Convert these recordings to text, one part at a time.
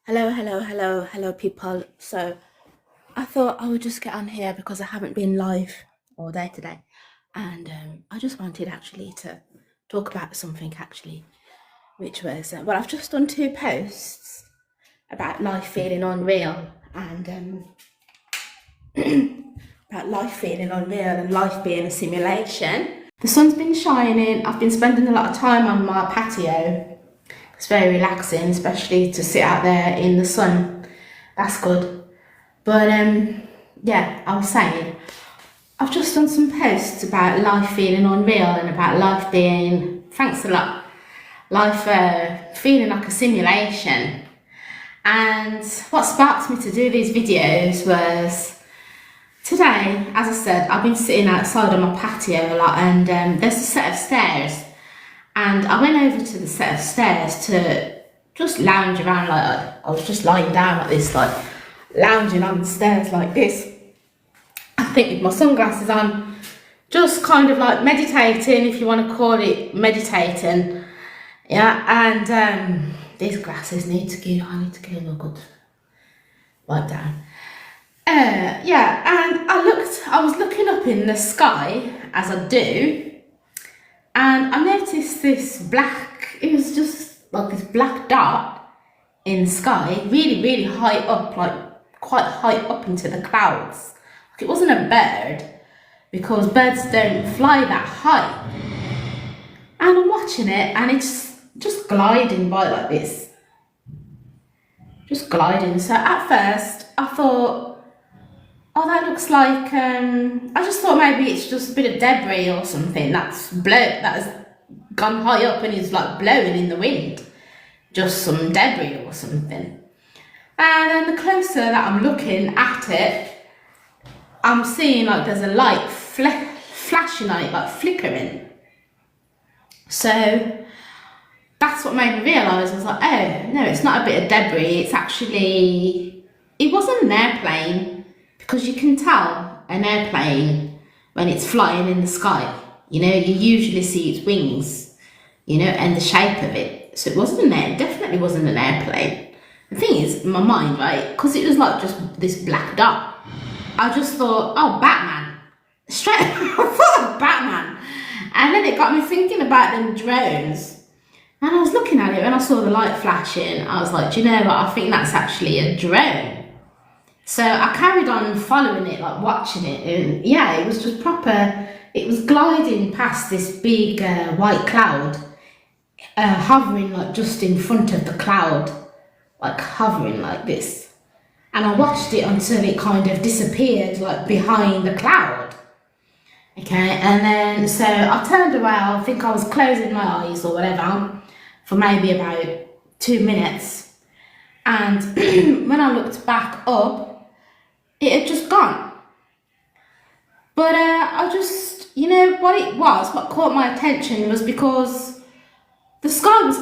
Hello, people. So I thought I would just get on here because I haven't been live all day today, and I just wanted actually to talk about something which was I've just done two posts about life feeling unreal and about life feeling unreal and life being a simulation. The sun's been shining. I've been spending a lot of time on my patio. It's very relaxing, especially to sit out there in the sun. That's good. But yeah, I was saying, I've just done some posts about life feeling unreal and about life being, thanks a lot, life feeling like a simulation. And what sparked me to do these videos was today, as I said, I've been sitting outside on my patio a lot, and there's a set of stairs. And I went over to the set of stairs to just lounge around, like I was just lying down like this, like lounging on the stairs like this. I think with my sunglasses on, just kind of like meditating, if you want to call it meditating. Yeah, and these glasses need to go, I need to give them a good wipe down. Yeah, and I was looking up in the sky, as I do, and I noticed this black, it was just like this black dot in the sky, really, really high up, like quite high up into the clouds. Like it wasn't a bird, because birds don't fly that high. And I'm watching it, and it's just gliding by like this. Just gliding. So at first, I thought, oh, that looks like, I just thought maybe it's just a bit of debris or something that has gone high up and is like blowing in the wind. Just some debris or something. And then the closer that I'm looking at it, I'm seeing like there's a light flashing on it, like flickering. So that's what made me realise. I was like, oh, no, it's not a bit of debris. It's actually, it wasn't an airplane, because you can tell an airplane when it's flying in the sky. You know, you usually see its wings, you know, and the shape of it. So it definitely wasn't an airplane. The thing is, in my mind, right, because it was like just this black dot, I just thought, oh, Batman. Straight, I thought of Batman. And then it got me thinking about them drones. And I was looking at it and I saw the light flashing. I was like, do you know what? I think that's actually a drone. So I carried on following it, like watching it. And yeah, it was just proper. It was gliding past this big white cloud, hovering like just in front of the cloud, like hovering like this. And I watched it until it kind of disappeared, like behind the cloud. Okay, and then so I turned away. I think I was closing my eyes or whatever for maybe about 2 minutes. And when I looked back up, it had just gone. But I just, you know, what caught my attention was because the sky was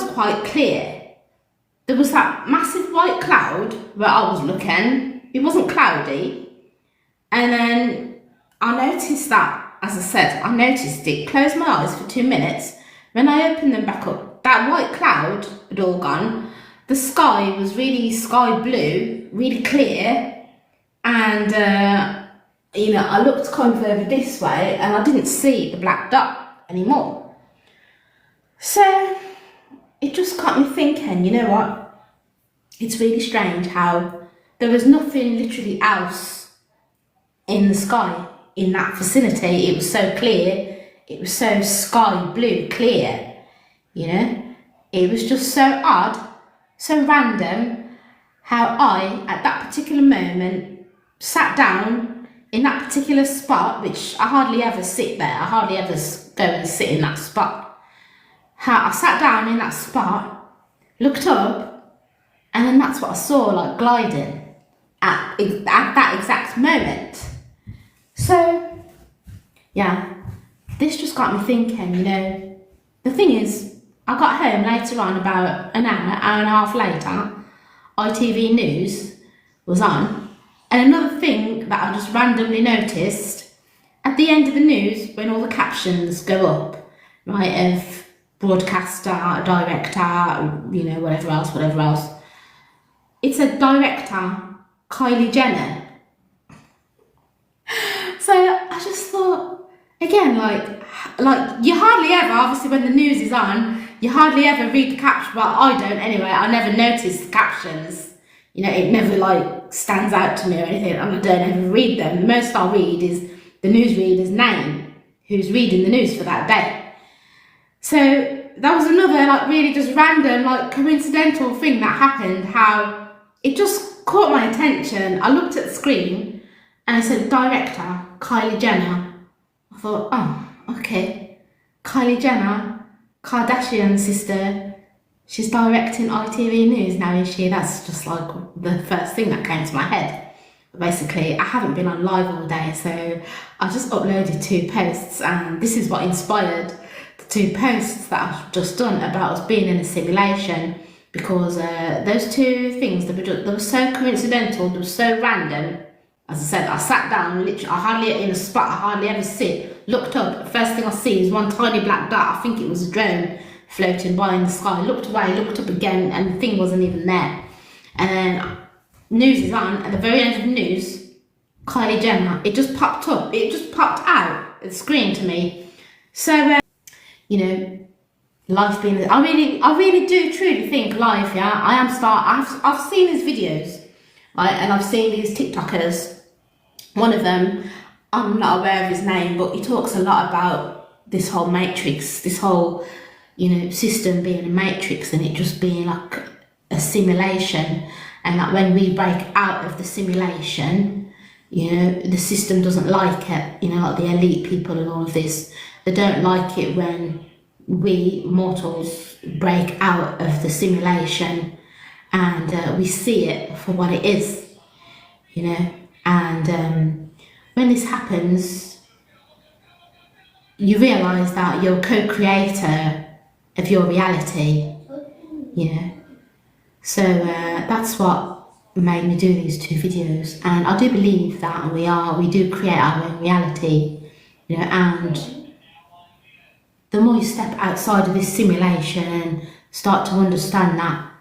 quite clear. There was that massive white cloud where I was looking. It wasn't cloudy. And then I noticed that, as I said, I noticed it, closed my eyes for 2 minutes. When I opened them back up, that white cloud had all gone. The sky was really sky blue, really clear. And, you know, I looked kind of over this way and I didn't see the black dot anymore. So it just got me thinking, you know what? It's really strange how there was nothing literally else in the sky in that vicinity. It was so clear. It was so sky blue clear, you know. It was just so odd, so random how I, at that particular moment, sat down in that particular spot, which I hardly ever sit there. I hardly ever go and sit in that spot. How I sat down in that spot, looked up, and then that's what I saw, like gliding at that exact moment. So, yeah, this just got me thinking, you know. The thing is, I got home later on, about an hour and a half later, ITV News was on. And another thing that I just randomly noticed, at the end of the news, when all the captions go up, right, of broadcaster, director, you know, whatever else, It said director Kylie Jenner. So I just thought, again, like you hardly ever, obviously when the news is on, you hardly ever read the caption. Well, I don't anyway. I never notice the captions. You know, it never like stands out to me or anything, and I don't ever read them. The most I'll read is the newsreader's name, who's reading the news for that day. So that was another like really just random, like coincidental thing that happened, how it just caught my attention. I looked at the screen and it said director Kylie Jenner. I thought, oh, okay. Kylie Jenner, Kardashian's sister, she's directing ITV News now, is she? That's just like the first thing that came to my head. Basically, I haven't been on live all day, so I just uploaded 2 posts, and this is what inspired the 2 posts that I've just done about us being in a simulation, because those 2 things, they were so coincidental, they were so random. As I said, I sat down, literally, I hardly in a spot I hardly ever sit, looked up, first thing I see is one tiny black dot. I think it was a drone floating by in the sky. Looked away, looked up again, and the thing wasn't even there. And then news is on, at the very end of the news, Kylie Jenner, it just popped up, it just popped out at the screen to me. So, you know, life being, I really do truly think life, yeah, I've seen these videos, right, and I've seen these TikTokers. One of them, I'm not aware of his name, but he talks a lot about this whole matrix, this whole, you know, system being a matrix, and it just being like a simulation, and that when we break out of the simulation, you know, the system doesn't like it, you know, like the elite people and all of this, they don't like it when we mortals break out of the simulation and we see it for what it is, you know. And when this happens, you realise that you're a co-creator of your reality, you know. So that's what made me do these 2 videos, and I do believe that we do create our own reality, you know. And the more you step outside of this simulation and start to understand that,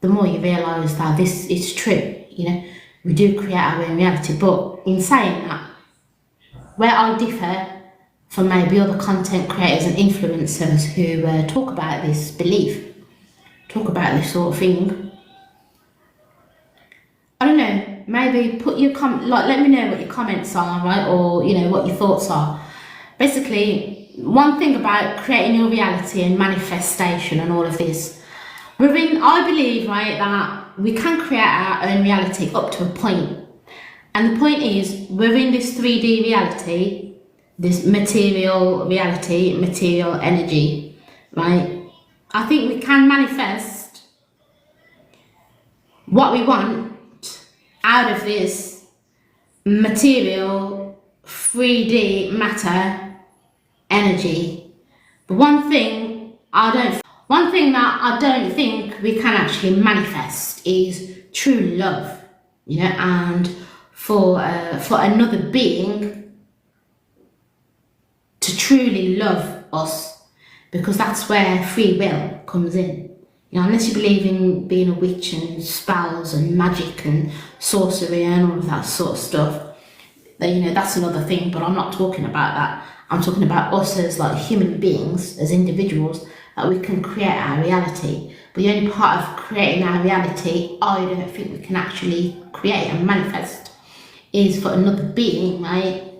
the more you realise that this is true, you know. We do create our own reality. But in saying that, where I differ from maybe other content creators and influencers who talk about this belief, talk about this sort of thing, I don't know, maybe put your let me know what your comments are, right, or, you know, what your thoughts are. Basically, one thing about creating your reality and manifestation and all of this, I believe, right, that we can create our own reality up to a point. And the point is, we're in this 3D reality, this material reality, material energy, right? I think we can manifest what we want out of this material 3D matter energy. But one thing that I don't think we can actually manifest is true love, you know, and for another being to truly love us, because that's where free will comes in. You know, unless you believe in being a witch and spells and magic and sorcery and all of that sort of stuff, then, you know, that's another thing, but I'm not talking about that. I'm talking about us as like human beings, as individuals, that we can create our reality. But the only part of creating our reality, I don't think we can actually create and manifest, is for another being, right,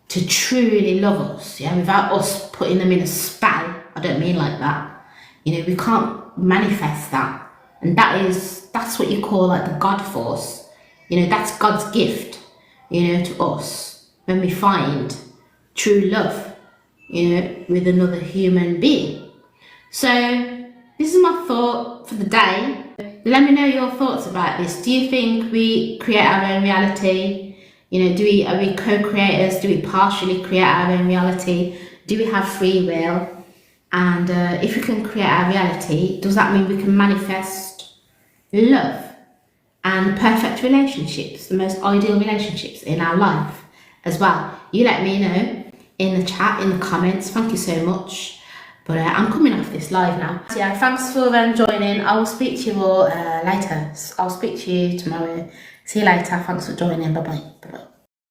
to truly love us, yeah, without us putting them in a spell. I don't mean like that. You know, we can't manifest that. And that's what you call like the God force. You know, that's God's gift, you know, to us when we find true love, you know, with another human being. So this is my thought for the day. Let me know your thoughts about this. Do you think we create our own reality? You know, are we co-creators? Do we partially create our own reality? Do we have free will? And if we can create our reality, does that mean we can manifest love and perfect relationships, the most ideal relationships in our life as well? You let me know in the chat, in the comments. Thank you so much. But I'm coming off this live now. So yeah, thanks for joining. I will speak to you all later. I'll speak to you tomorrow. See you later. Thanks for joining. Bye bye. Bye bye.